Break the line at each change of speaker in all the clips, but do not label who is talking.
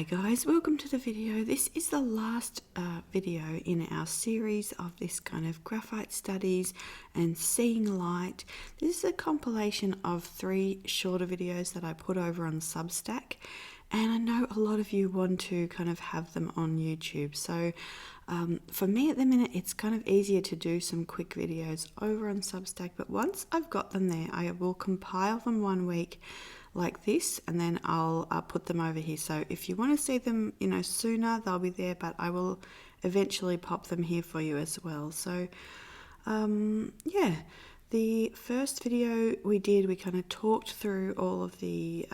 Hi guys, welcome to the video. This is the last video in our series of this kind of graphite studies and seeing light. This is a compilation of 3 shorter videos that I put over on Substack, and I know a lot of you want to kind of have them on YouTube. So for me at the minute, it's kind of easier to do some quick videos over on Substack, but once I've got them there, I will compile them one week like this, and then I'll put them over here. So if you want to see them, sooner, they'll be there, but I will eventually pop them here for you as well. So yeah, the first video we did, we kind of talked through all of the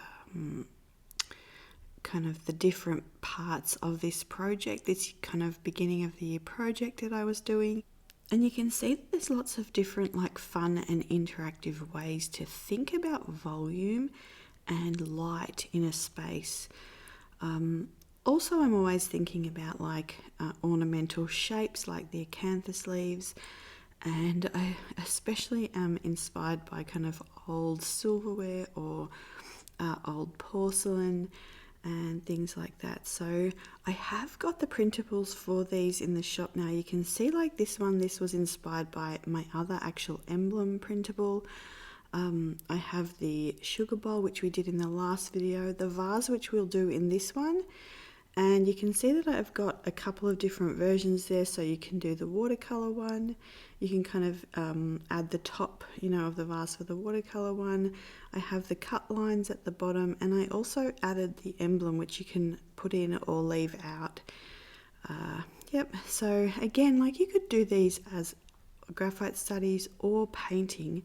kind of the different parts of this project, this kind of beginning of the year project that I was doing. And you can see that there's lots of different fun and interactive ways to think about volume and light in a space. Also, I'm always thinking about ornamental shapes like the acanthus leaves, and I especially am inspired by kind of old silverware or old porcelain and things like that. So I have got the printables for these in the shop now. You can see this one, this was inspired by my other actual emblem printable. I have the sugar bowl, which we did in the last video, the vase, which we'll do in this one, and you can see that I've got a couple of different versions there. So you can do the watercolor one, you can kind of add the top of the vase for the watercolor one. I have the cut lines at the bottom, and I also added the emblem, which you can put in or leave out. Yep, so again, you could do these as graphite studies or painting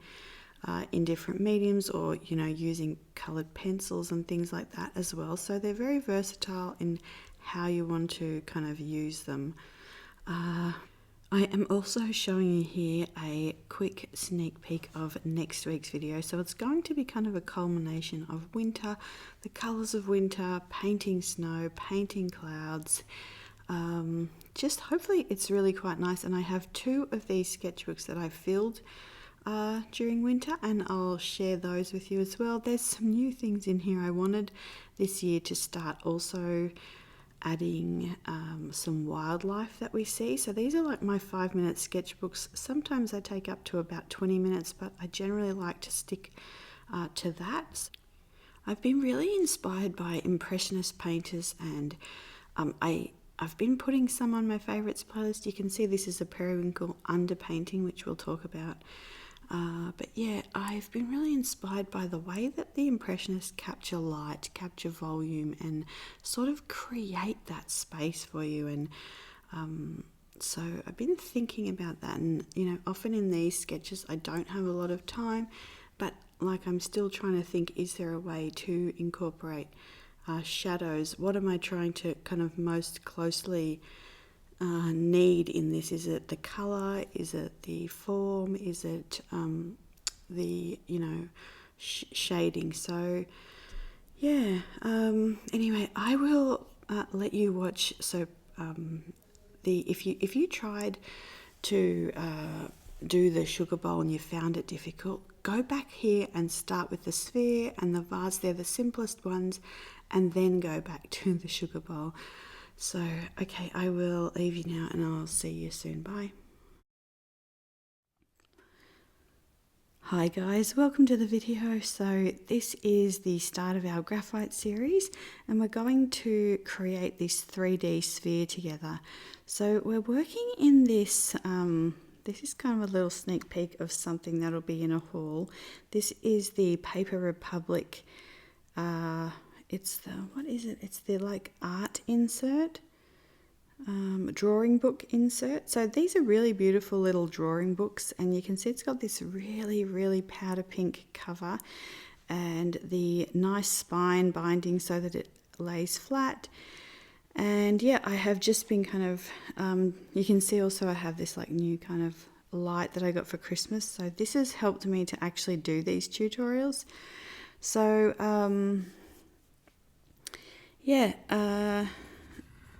in different mediums, or using colored pencils and things like that as well. So they're very versatile in how you want to kind of use them. I am also showing you here a quick sneak peek of next week's video. So it's going to be kind of a culmination of winter, the colors of winter, painting snow, painting clouds. Just hopefully it's really quite nice. And I have 2 of these sketchbooks that I filled during winter, and I'll share those with you as well. There's some new things in here. I wanted this year to start also adding some wildlife that we see. So these are my 5-minute sketchbooks. Sometimes I take up to about 20 minutes, but I generally like to stick to that. I've been really inspired by Impressionist painters, and I've been putting some on my favourites playlist. You can see this is a periwinkle underpainting, which we'll talk about. But yeah, I've been really inspired by the way that the Impressionists capture light, capture volume, and sort of create that space for you. And so I've been thinking about that. And often in these sketches I don't have a lot of time, but I'm still trying to think, is there a way to incorporate shadows? What am I trying to kind of most closely need in this? Is it the color? Is it the form? Is it the shading? So yeah, anyway, I will let you watch. So if you tried to do the sugar bowl and you found it difficult, go back here and start with the sphere and the vase. They're the simplest ones, and then go back to the sugar bowl. So, okay, I will leave you now, and I'll see you soon. Bye. Hi guys, welcome to the video. So this is the start of our graphite series, and we're going to create this 3D sphere together. So we're working in this, this is kind of a little sneak peek of something that'll be in a haul. This is the Paper Republic, it's the, what is it? It's the art insert, drawing book insert. So these are really beautiful little drawing books, and you can see it's got this really powder pink cover and the nice spine binding so that it lays flat. And yeah, I have just been kind of, you can see also I have this new kind of light that I got for Christmas. So this has helped me to actually do these tutorials. So yeah,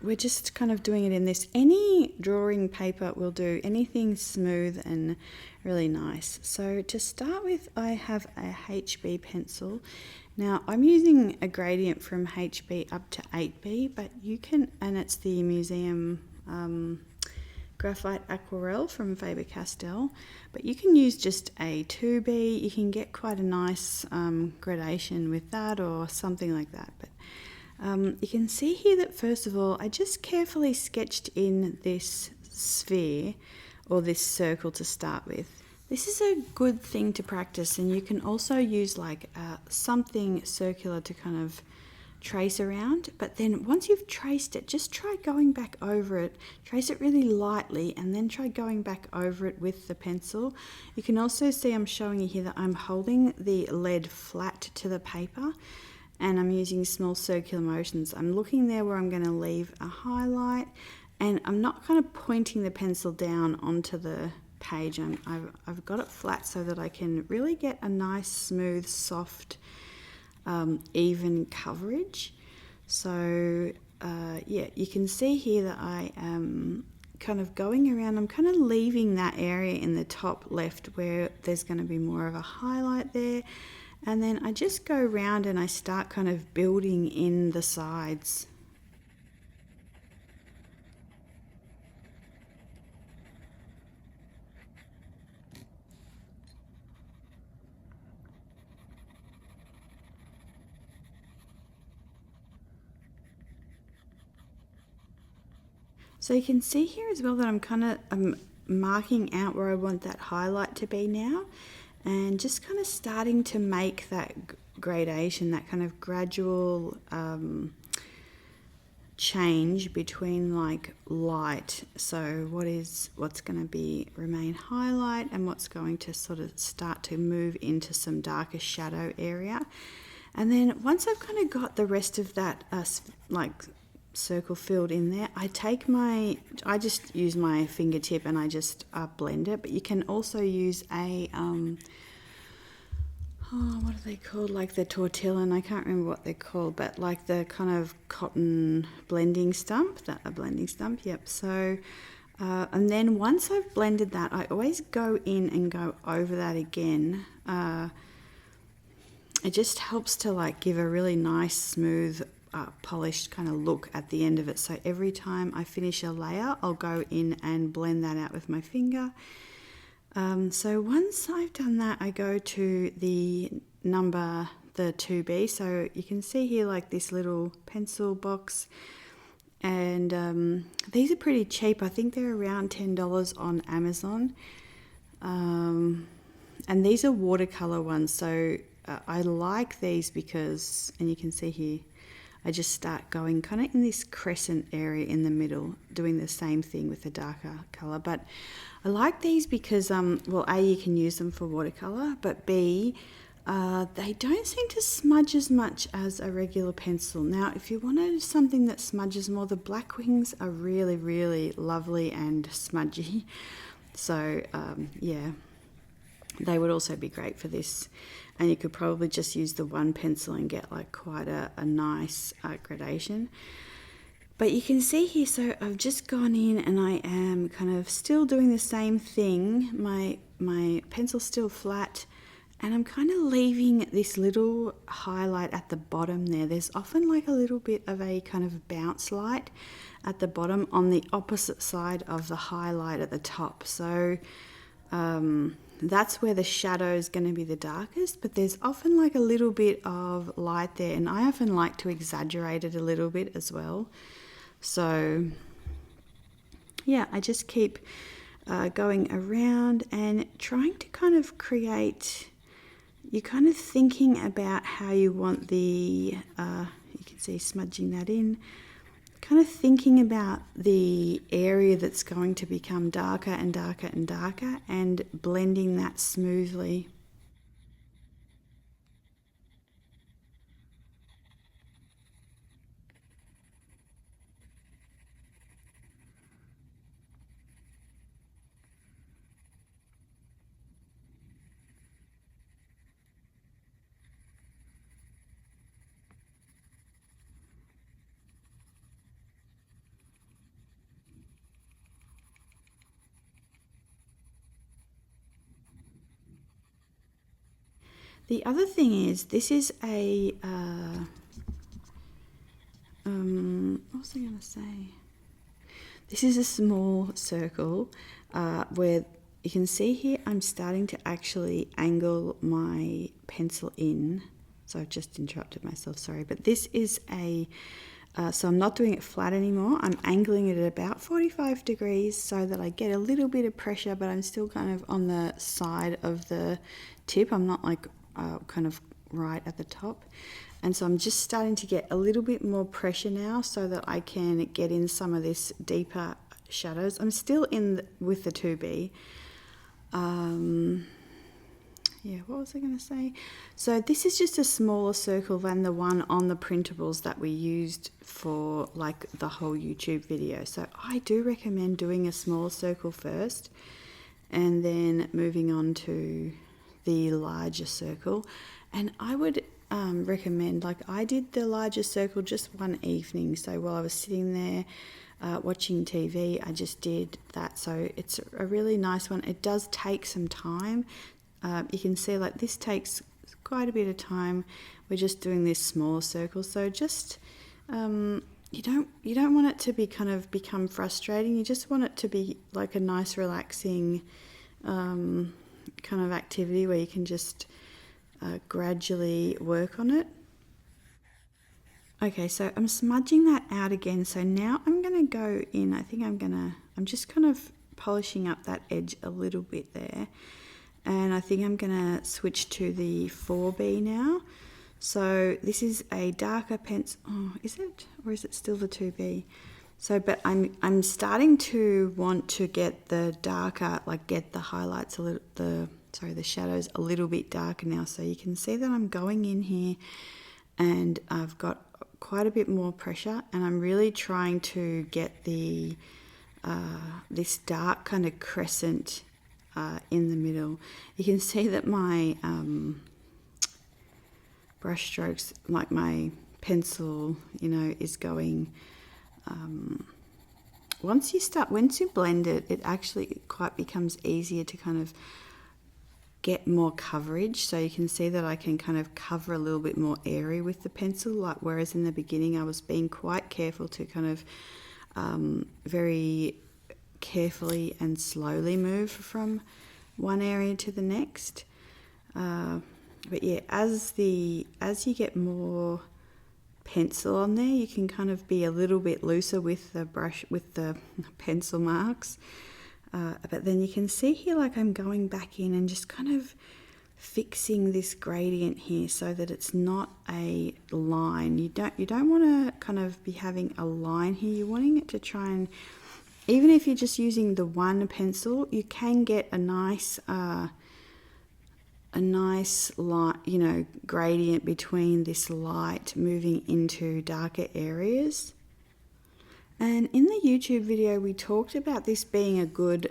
we're just kind of doing it in this. Any drawing paper will do, anything smooth and really nice. So to start with, I have a HB pencil. Now I'm using a gradient from HB up to 8B, but you can, and it's the museum Graphite Aquarelle from Faber-Castell, but you can use just a 2B. You can get quite a nice gradation with that or something like that. But you can see here that first of all, I just carefully sketched in this sphere or this circle to start with. This is a good thing to practice, and you can also use like something circular to kind of trace around, but then once you've traced it, just try going back over it. Trace it really lightly and then try going back over it with the pencil. You can also see I'm showing you here that I'm holding the lead flat to the paper and I'm using small circular motions. I'm looking there where I'm going to leave a highlight, and I'm not kind of pointing the pencil down onto the page. I've got it flat so that I can really get a nice smooth soft even coverage. So yeah, you can see here that I am kind of going around. I'm kind of leaving that area in the top left where there's going to be more of a highlight there, and then I just go around and I start kind of building in the sides. So you can see here as well that I'm marking out where I want that highlight to be now, and just kind of starting to make that gradation, that kind of gradual change between like light. So what's going to be remain highlight and what's going to sort of start to move into some darker shadow area. And then once I've kind of got the rest of that like circle filled in there, I just use my fingertip and I just blend it. But you can also use a what are they called, like the tortilla, I can't remember what they're called, but like the kind of cotton blending stump, yep. So and then once I've blended that, I always go in and go over that again. It just helps to like give a really nice smooth polished kind of look at the end of it. So every time I finish a layer, I'll go in and blend that out with my finger. So once I've done that, I go to the 2B. So you can see here like this little pencil box, and these are pretty cheap. I think they're around $10 on Amazon, and these are watercolor ones. So I like these because, and you can see here, I just start going kind of in this crescent area in the middle, doing the same thing with the darker color. But I like these because, well, A, you can use them for watercolor, but B, they don't seem to smudge as much as a regular pencil. Now, if you wanted something that smudges more, the black wings are really, really lovely and smudgy. So, yeah, they would also be great for this. And you could probably just use the one pencil and get like quite a nice gradation. But you can see here, so I've just gone in and I am kind of still doing the same thing. My pencil's still flat, and I'm kind of leaving this little highlight at the bottom there. There's often like a little bit of a kind of bounce light at the bottom on the opposite side of the highlight at the top. So that's where the shadow is going to be the darkest, but there's often like a little bit of light there, and I often like to exaggerate it a little bit as well. So yeah, I just keep going around and trying to kind of create, you're kind of thinking about how you want the, you can see smudging that in, kind of thinking about the area that's going to become darker and darker and darker, and blending that smoothly. The other thing is, this is a, what was I going to say? This is a small circle where you can see here I'm starting to actually angle my pencil in. So I've just interrupted myself, sorry. But this is a, so I'm not doing it flat anymore. I'm angling it at about 45 degrees so that I get a little bit of pressure, but I'm still kind of on the side of the tip. I'm not like kind of right at the top. And so I'm just starting to get a little bit more pressure now so that I can get in some of this deeper shadows. I'm still in with the 2B. Yeah, what was I going to say? So this is just a smaller circle than the one on the printables that we used for like the whole YouTube video. So I do recommend doing a small circle first and then moving on to the larger circle. And I would recommend, like I did the larger circle just one evening. So while I was sitting there watching TV, I just did that. So it's a really nice one. It does take some time. You can see like this takes quite a bit of time. We're just doing this small circle. So just you don't want it to be kind of become frustrating. You just want it to be like a nice relaxing kind of activity where you can just gradually work on it. Okay, so I'm smudging that out again. So now I'm going to go in. I think I'm just kind of polishing up that edge a little bit there. And I think I'm going to switch to the 4B now. So this is a darker pencil. Oh, is it? Or is it still the 2B? So, but I'm starting to want to get the darker, like get the highlights a little, the shadows a little bit darker now. So you can see that I'm going in here and I've got quite a bit more pressure, and I'm really trying to get the this dark kind of crescent in the middle. You can see that my brush strokes, like my pencil, is going. Once you blend it, it actually quite becomes easier to kind of get more coverage. So you can see that I can kind of cover a little bit more area with the pencil, like whereas in the beginning I was being quite careful to kind of very carefully and slowly move from one area to the next. But yeah, as you get more pencil on there, you can kind of be a little bit looser with the brush, with the pencil marks. But then you can see here, like I'm going back in and just kind of fixing this gradient here so that it's not a line. You don't want to kind of be having a line here. You're wanting it to try and, even if you're just using the one pencil, you can get a nice light, gradient between this light moving into darker areas. And in the YouTube video, we talked about this being a good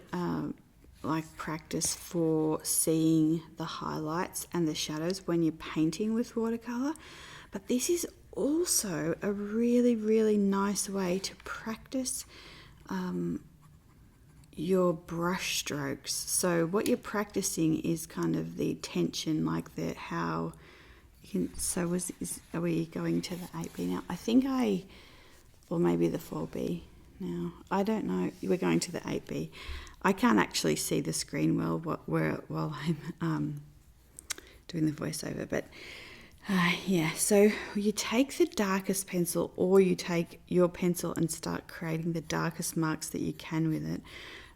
practice for seeing the highlights and the shadows when you're painting with watercolor. But this is also a really, really nice way to practice your brush strokes. So what you're practicing is kind of the tension, like the how you can. So are we going to the 8B now? I think or maybe the 4B now. I don't know. We're going to the 8B. I can't actually see the screen well while I'm doing the voiceover. But yeah, so you take the darkest pencil, or you take your pencil and start creating the darkest marks that you can with it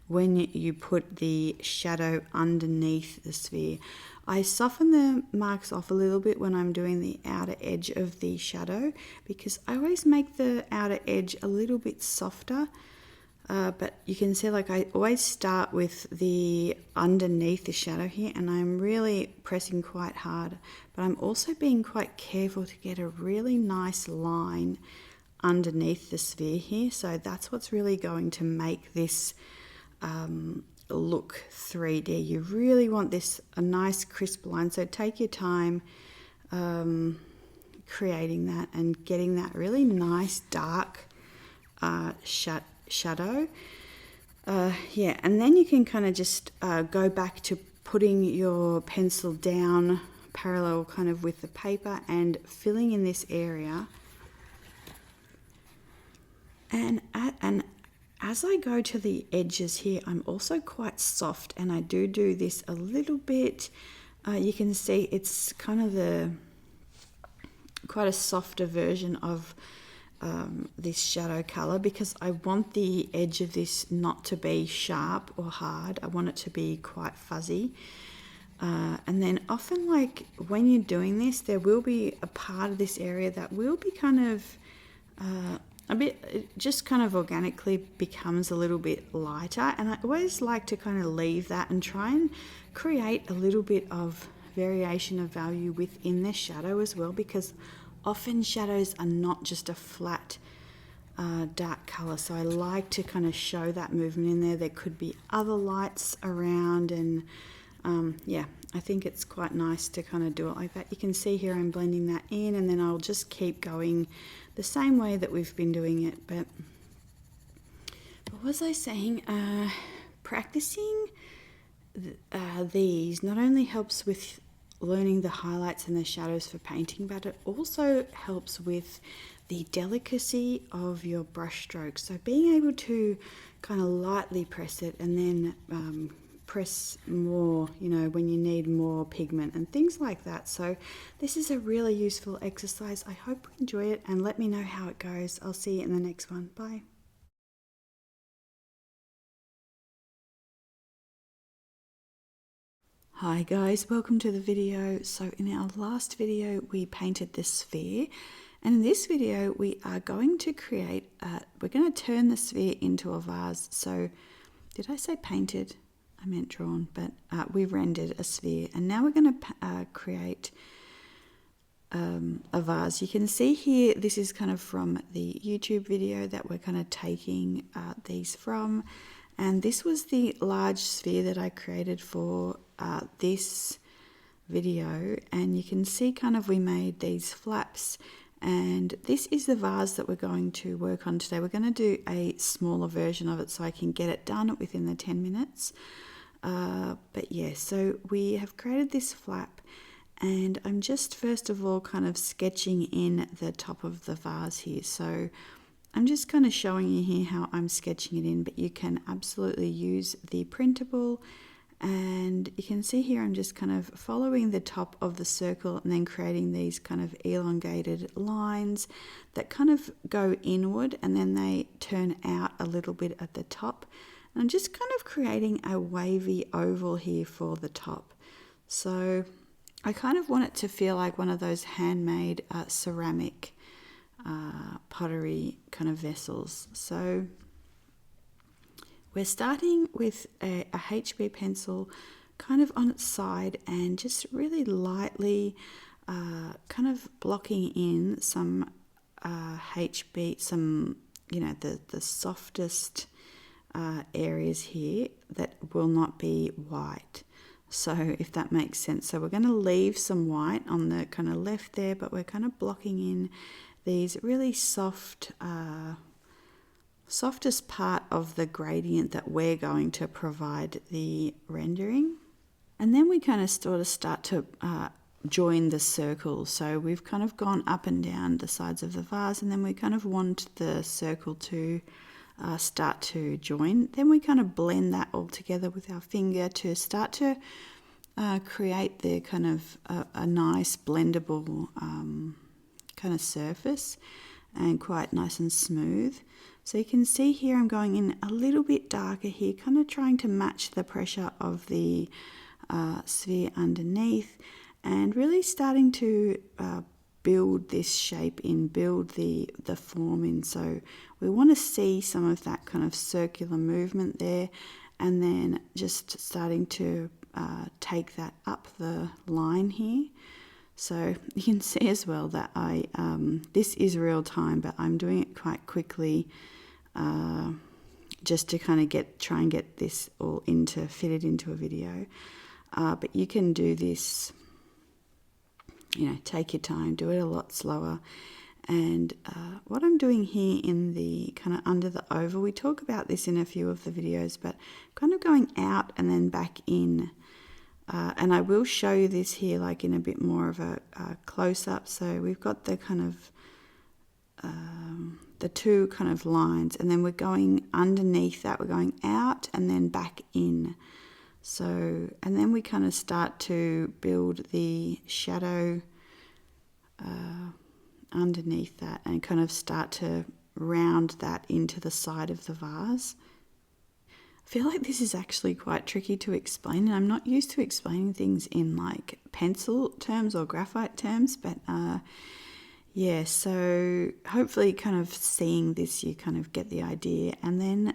when you put the shadow underneath the sphere. I soften the marks off a little bit when I'm doing the outer edge of the shadow, because I always make the outer edge a little bit softer. But you can see, like, I always start with the underneath the shadow here, and I'm really pressing quite hard. But I'm also being quite careful to get a really nice line underneath the sphere here. So that's what's really going to make this look 3D. You really want a nice crisp line. So take your time creating that and getting that really nice dark shadow. Yeah, and then you can kind of just go back to putting your pencil down parallel kind of with the paper and filling in this area. And as I go to the edges here, I'm also quite soft, and I do this a little bit. You can see it's kind of quite a softer version of this shadow color, because I want the edge of this not to be sharp or hard. I want it to be quite fuzzy. And then often, like when you're doing this, there will be a part of this area that will be kind of a bit, it just kind of organically becomes a little bit lighter, and I always like to kind of leave that and try and create a little bit of variation of value within the shadow as well, because often shadows are not just a flat dark color. So I like to kind of show that movement in there. There could be other lights around, and yeah, I think it's quite nice to kind of do it like that. You can see here I'm blending that in, and then I'll just keep going the same way that we've been doing it. But what was I saying? Practicing these not only helps with learning the highlights and the shadows for painting, but it also helps with the delicacy of your brush strokes. So being able to kind of lightly press it, and then press more, you know, when you need more pigment and things like that. So this is a really useful exercise. I hope you enjoy it, and let me know how it goes. I'll see you in the next one. Bye. Hi guys, welcome to the video. So in our last video we painted this sphere, and in this video we are going to create, we're going to turn the sphere into a vase. So did I say painted? I meant drawn, but we rendered a sphere, and now we're going to create a vase. You can see here, this is kind of from the YouTube video that we're kind of taking these from, and this was the large sphere that I created for this video, and you can see kind of we made these flaps, and this is the vase that we're going to work on today. We're going to do a smaller version of it so I can get it done within the 10 minutes. But yeah, so we have created this flap, and I'm just first of all kind of sketching in the top of the vase here. So I'm just kind of showing you here how I'm sketching it in, but you can absolutely use the printable, and you can see here I'm just kind of following the top of the circle and then creating these kind of elongated lines that kind of go inward, and then they turn out a little bit at the top. I'm just kind of creating a wavy oval here for the top. So I kind of want it to feel like one of those handmade ceramic pottery kind of vessels. So we're starting with a HB pencil kind of on its side, and just really lightly kind of blocking in some HB, some, you know, the softest areas here that will not be white. So if that makes sense. So we're going to leave some white on the kind of left there, but we're kind of blocking in these really soft, softest part of the gradient that we're going to provide the rendering. And then we kind of sort of start to join the circle. So we've kind of gone up and down the sides of the vase, and then we kind of want the circle to start to join. Then we kind of blend that all together with our finger to start to create the kind of a nice blendable kind of surface, and quite nice and smooth. So you can see here I'm going in a little bit darker here, kind of trying to match the pressure of the sphere underneath, and really starting to build this shape in, build the form in. So we want to see some of that kind of circular movement there, and then just starting to take that up the line here. So you can see as well that this is real time, but I'm doing it quite quickly, just to kind of try and get this all fitted into a video. But you can do this, you know, take your time, do it a lot slower. And what I'm doing here in the kind of under the oval, we talk about this in a few of the videos, but kind of going out and then back in And I will show you this here like in a bit more of a close-up. So we've got the kind of the two kind of lines, and then we're going underneath that, we're going out and then back in. So, and then we kind of start to build the shadow underneath that and kind of start to round that into the side of the vase. I feel like this is actually quite tricky to explain, and I'm not used to explaining things in like pencil terms or graphite terms, but yeah, so hopefully kind of seeing this, you kind of get the idea. And then,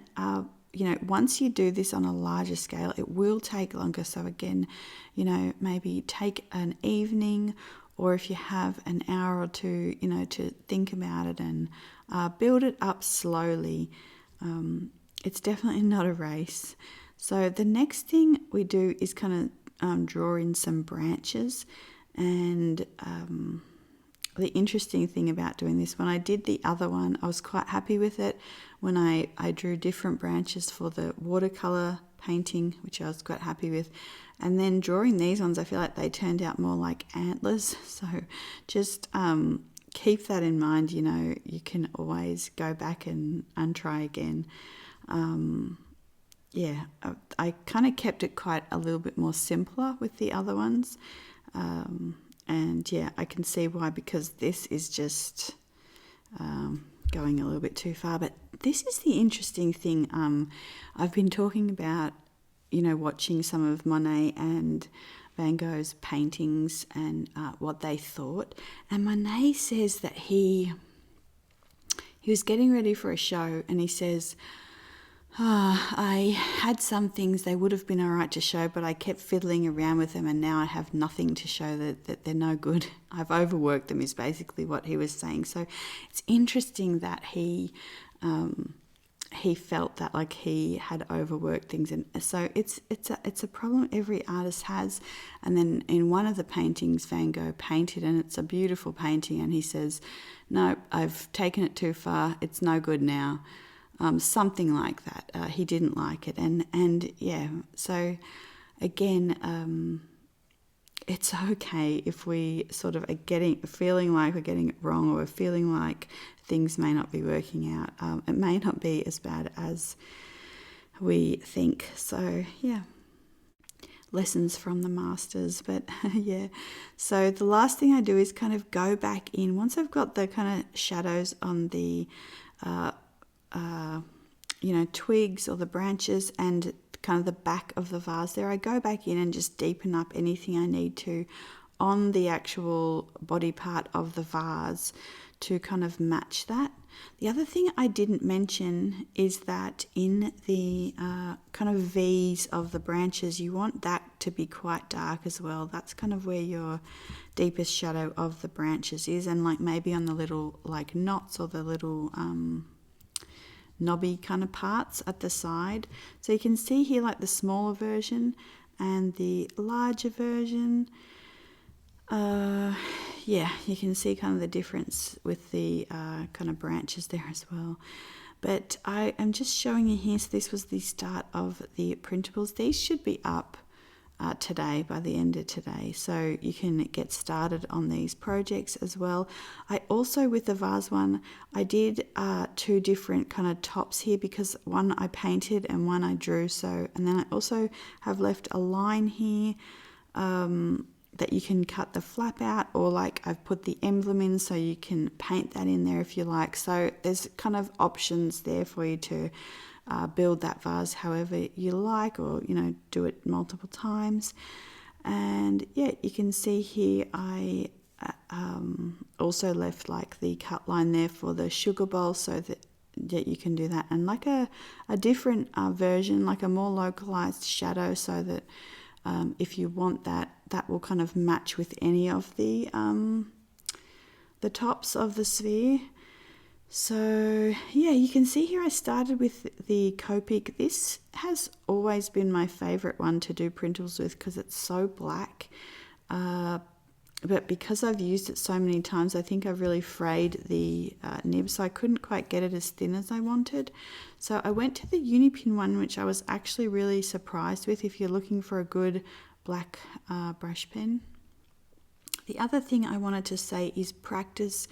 you know, once you do this on a larger scale, it will take longer. So again, you know, maybe take an evening, or if you have an hour or two, you know, to think about it and build it up slowly. It's definitely not a race. So the next thing we do is kind of draw in some branches. And the interesting thing about doing this, when I did the other one, I was quite happy with it. When I drew different branches for the watercolor painting, which I was quite happy with. And then drawing these ones, I feel like they turned out more like antlers. So just keep that in mind. You know, you can always go back and try again. Yeah, I kind of kept it quite a little bit more simpler with the other ones. And yeah, I can see why, because this is just going a little bit too far. But this is the interesting thing. I've been talking about, you know, watching some of Monet and Van Gogh's paintings and what they thought. And Monet says that he was getting ready for a show, and he says, I had some things, they would have been all right to show, but I kept fiddling around with them, and now I have nothing to show, that they're no good. I've overworked them, is basically what he was saying. So it's interesting that he felt that like he had overworked things, and so it's a problem every artist has. And then in one of the paintings Van Gogh painted, and it's a beautiful painting, and he says, no, I've taken it too far, it's no good now. Something like that. He didn't like it, and yeah. So again, it's okay if we sort of are feeling like we're getting it wrong, or we're feeling like things may not be working out. It may not be as bad as we think. So yeah, lessons from the masters. But yeah, so the last thing I do is kind of go back in once I've got the kind of shadows on the you know, twigs or the branches and kind of the back of the vase there. I go back in and just deepen up anything I need to on the actual body part of the vase to kind of match that. The other thing I didn't mention is that in the kind of V's of the branches, you want that to be quite dark as well. That's kind of where your deepest shadow of the branches is, and like maybe on the little like knots or the little knobby kind of parts at the side. So you can see here like the smaller version and the larger version. Yeah, you can see kind of the difference with the kind of branches there as well. But I am just showing you here, so this was the start of the printables. These should be up today, by the end of today, so you can get started on these projects as well. I also, with the vase one, I did two different kind of tops here, because one I painted and one I drew. So, and then I also have left a line here that you can cut the flap out, or like I've put the emblem in, so you can paint that in there if you like. So there's kind of options there for you to build that vase however you like, or you know, do it multiple times. And yeah, you can see here I also left like the cut line there for the sugar bowl, so that you can do that, and like a different version, like a more localized shadow, so that if you want that will kind of match with any of the tops of the sphere. So yeah, you can see here I started with the Copic. This has always been my favorite one to do printables with, because it's so black. But because I've used it so many times, I think I've really frayed the nib, so I couldn't quite get it as thin as I wanted. So I went to the Unipin one, which I was actually really surprised with. If you're looking for a good black brush pen. The other thing I wanted to say is practice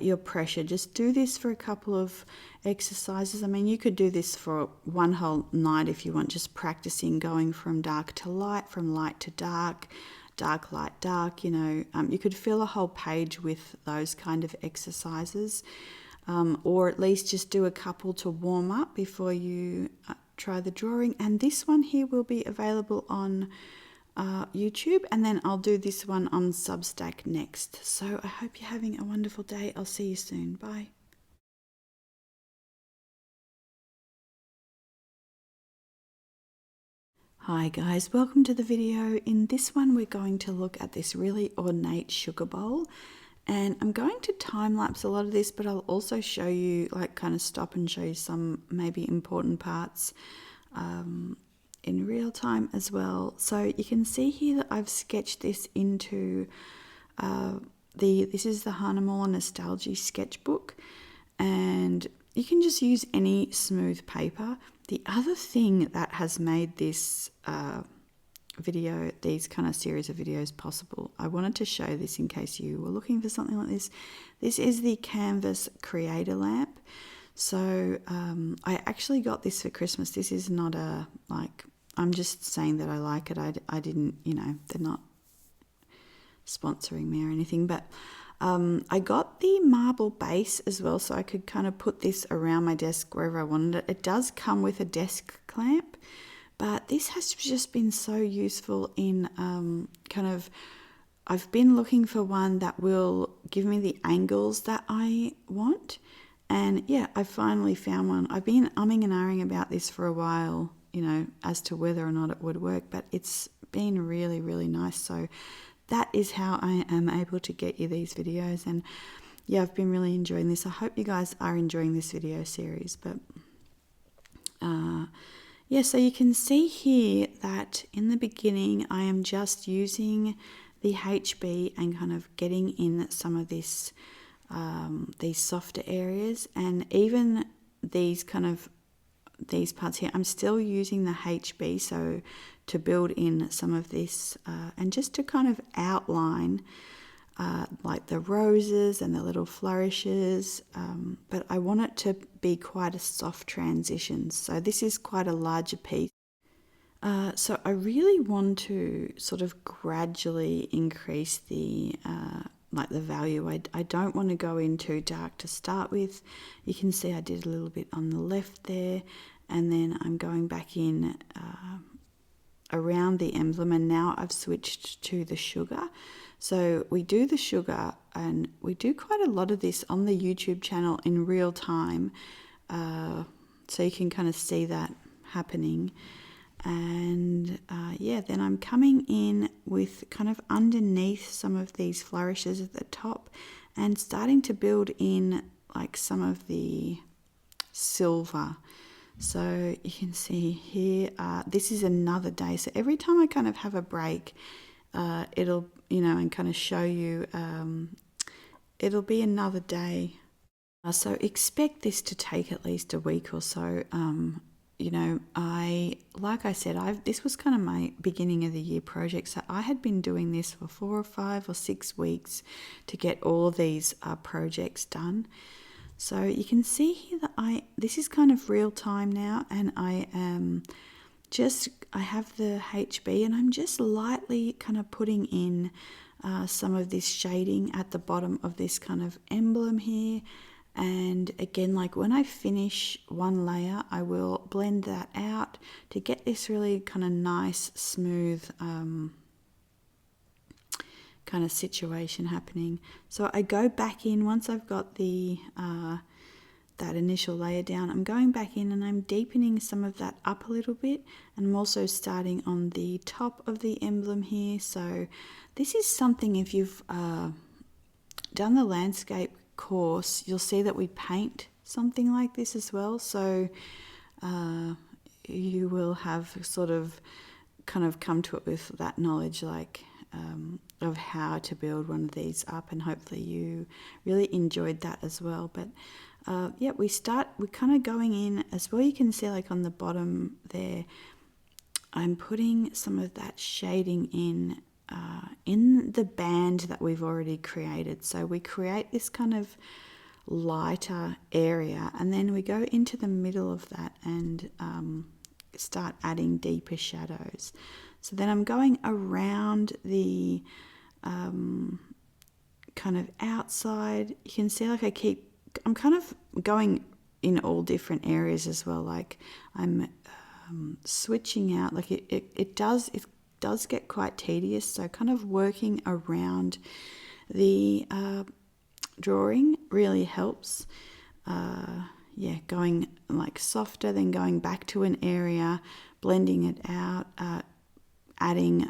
your pressure. Just do this for a couple of exercises. I mean, you could do this for one whole night if you want, just practicing going from dark to light, from light to dark, dark, light, dark. You know, you could fill a whole page with those kind of exercises, or at least just do a couple to warm up before you try the drawing. And this one here will be available on YouTube, and then I'll do this one on Substack next. So I hope you're having a wonderful day. I'll see you soon. Bye. Hi guys, welcome to the video. In this one we're going to look at this really ornate sugar bowl, and I'm going to time-lapse a lot of this, but I'll also show you, like, kind of stop and show you some maybe important parts in real time as well. So you can see here that I've sketched this into this is the Ornamental Nostalgia sketchbook, and you can just use any smooth paper. The other thing that has made this video, these kind of series of videos possible, I wanted to show this in case you were looking for something like this. This is the Canvas Creator Lamp. So I actually got this for Christmas. This is not a, like, I'm just saying that I like it. I didn't, you know, they're not sponsoring me or anything, but I got the marble base as well, so I could kind of put this around my desk wherever I wanted it. It does come with a desk clamp, but this has just been so useful in I've been looking for one that will give me the angles that I want. And yeah, I finally found one. I've been umming and ahhing about this for a while, you know, as to whether or not it would work, but it's been really, really nice. So that is how I am able to get you these videos. And yeah, I've been really enjoying this. I hope you guys are enjoying this video series. But yeah, so you can see here that in the beginning I am just using the HB and kind of getting in some of this these softer areas, and even these parts here I'm still using the HB, so to build in some of this and just to kind of outline like the roses and the little flourishes, but I want it to be quite a soft transition. So this is quite a larger piece. So I really want to sort of gradually increase the like the value. I don't want to go in too dark to start with. You can see I did a little bit on the left there, and then I'm going back in around the emblem, and now I've switched to the sugar. So we do the sugar, and we do quite a lot of this on the YouTube channel in real time, so you can kind of see that happening. And yeah, then I'm coming in with kind of underneath some of these flourishes at the top and starting to build in like some of the silver. So you can see here, this is another day. So every time I kind of have a break, it'll, you know, and kind of show you, it'll be another day. So expect this to take at least a week or so. You know, like I said, this was kind of my beginning of the year project. So I had been doing this for 4 or 5 or 6 weeks to get all of these projects done. So you can see here that this is kind of real time now, and I have the HB, and I'm just lightly kind of putting in some of this shading at the bottom of this kind of emblem here. And again, like when I finish one layer, I will blend that out to get this really kind of nice, smooth kind of situation happening. So I go back in once I've got the that initial layer down. I'm going back in and I'm deepening some of that up a little bit, and I'm also starting on the top of the emblem here. So this is something, if you've done the landscape course, you'll see that we paint something like this as well. So you will have sort of kind of come to it with that knowledge, like of how to build one of these up, and hopefully you really enjoyed that as well. But yeah, we're kind of going in as well. You can see like on the bottom there, I'm putting some of that shading in the band that we've already created. So we create this kind of lighter area, and then we go into the middle of that and start adding deeper shadows. So then I'm going around the kind of outside. You can see like I'm kind of going in all different areas as well. Like I'm switching out. Like it does get quite tedious. So kind of working around the drawing really helps. Going like softer, then going back to an area, blending it out, adding,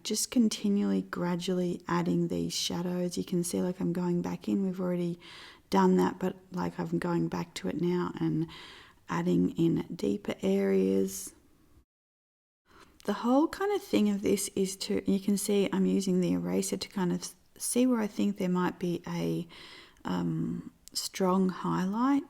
just continually, gradually adding these shadows. You can see like I'm going back in. We've already done that, but like I'm going back to it now and adding in deeper areas. The whole kind of thing of this is you can see I'm using the eraser to kind of see where I think there might be a strong highlight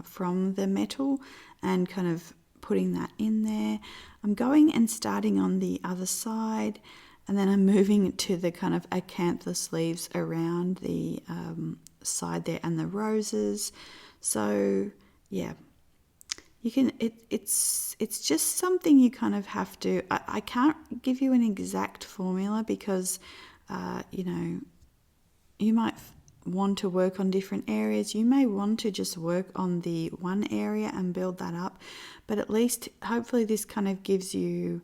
from the metal, and kind of putting that in there. I'm going and starting on the other side, and then I'm moving to the kind of acanthus leaves around the side there and the roses. So yeah, you can. It's just something you kind of have to. I can't give you an exact formula because you might want to work on different areas. You may want to just work on the one area and build that up, but at least hopefully this kind of gives you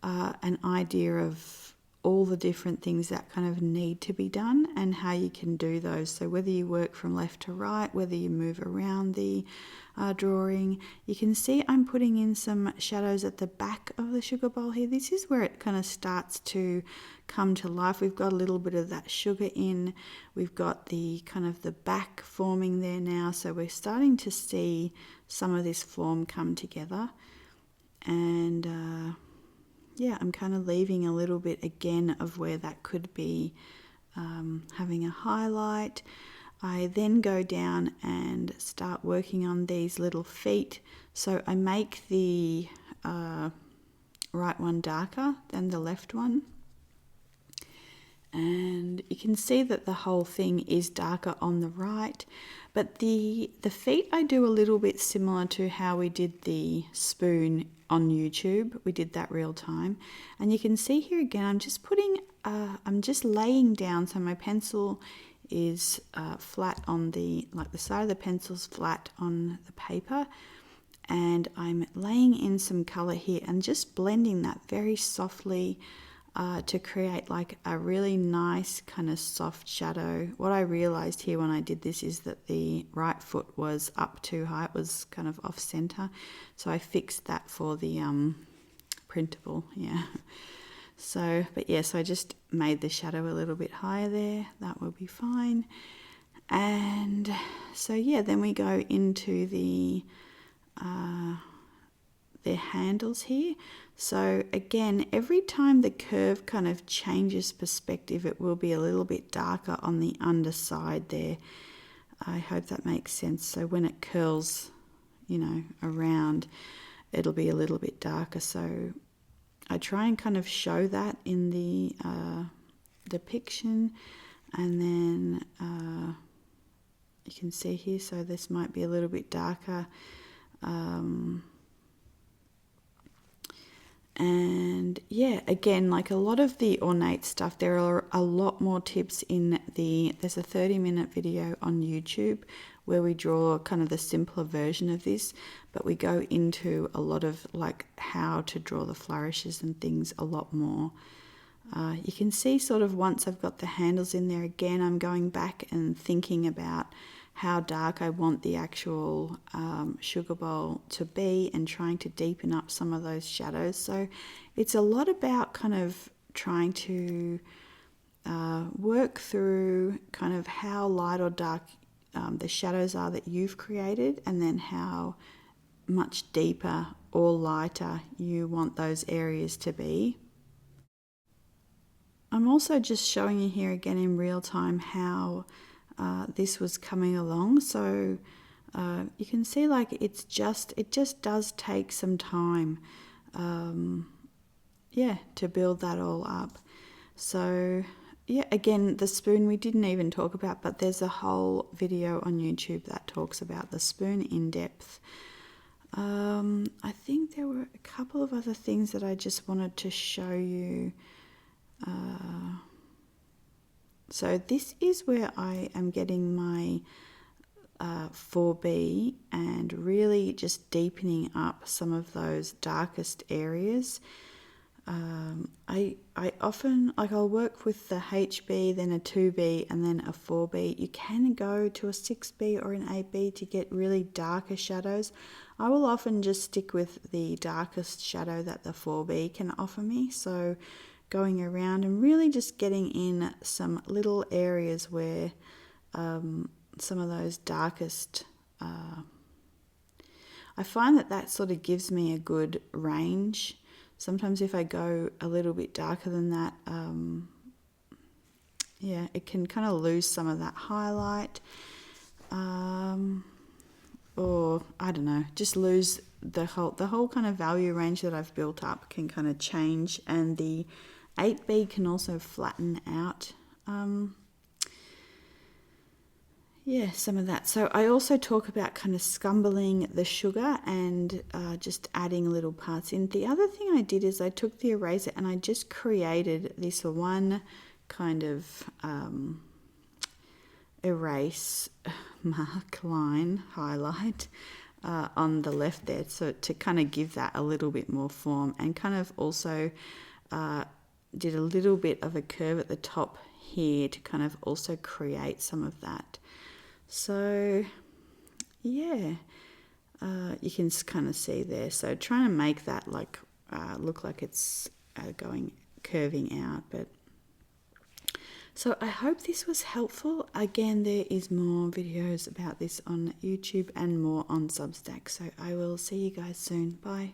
an idea of all the different things that kind of need to be done and how you can do those. So whether you work from left to right, whether you move around the drawing, you can see I'm putting in some shadows at the back of the sugar bowl here. This is where it kind of starts to come to life. We've got a little bit of that sugar in. We've got the kind of the back forming there now. So we're starting to see some of this form come together. And I'm kind of leaving a little bit again of where that could be having a highlight. I then go down and start working on these little feet. So I make the right one darker than the left one. And you can see that the whole thing is darker on the right. But the feet I do a little bit similar to how we did the spoon on YouTube. We did that real time. And you can see here again, I'm just laying down, so my pencil is flat on the side of the pencil's flat on the paper, and I'm laying in some color here and just blending that very softly to create like a really nice kind of soft shadow. What I realized here when I did this is that the right foot was up too high. It was kind of off center, so I fixed that for the printable. So I just made the shadow a little bit higher there. That will be fine. And so then we go into the handles here. So again, every time the curve kind of changes perspective, it will be a little bit darker on the underside there. I hope that makes sense. So when it curls, around, it'll be a little bit darker. So I try and kind of show that in the depiction, and then you can see here, so this might be a little bit darker. And again, like a lot of the ornate stuff, there are a lot more tips in there's a 30-minute video on YouTube where we draw kind of the simpler version of this, but we go into a lot of like how to draw the flourishes and things a lot more. You can see sort of once I've got the handles in there, again, I'm going back and thinking about how dark I want the actual sugar bowl to be and trying to deepen up some of those shadows. So it's a lot about kind of trying to work through kind of how light or dark the shadows are that you've created, and then how much deeper or lighter you want those areas to be. I'm also just showing you here again in real time how this was coming along. So you can see like it just does take some time. to build that all up. So yeah, again, the spoon we didn't even talk about, but there's a whole video on YouTube that talks about the spoon in depth. I think there were a couple of other things that I just wanted to show you. So this is where I am getting my 4B and really just deepening up some of those darkest areas. I often, like, I'll work with the HB, then a 2B, and then a 4B. You can go to a 6B or an 8B to get really darker shadows. I will often just stick with the darkest shadow that the 4B can offer me. So going around and really just getting in some little areas where some of those darkest, I find that sort of gives me a good range. Sometimes if I go a little bit darker than that, it can kind of lose some of that highlight. Or I don't know, just lose the whole kind of value range that I've built up can kind of change, and the 8B can also flatten out some of that. So I also talk about kind of scumbling the sugar and just adding little parts in. The other thing I did is I took the eraser and I just created this one kind of erase mark line highlight on the left there, so to kind of give that a little bit more form, and kind of also did a little bit of a curve at the top here to kind of also create some of that. So you can kind of see there. So trying to make that like look like it's curving out. But so I hope this was helpful. Again, there is more videos about this on YouTube and more on Substack. So I will see you guys soon. Bye.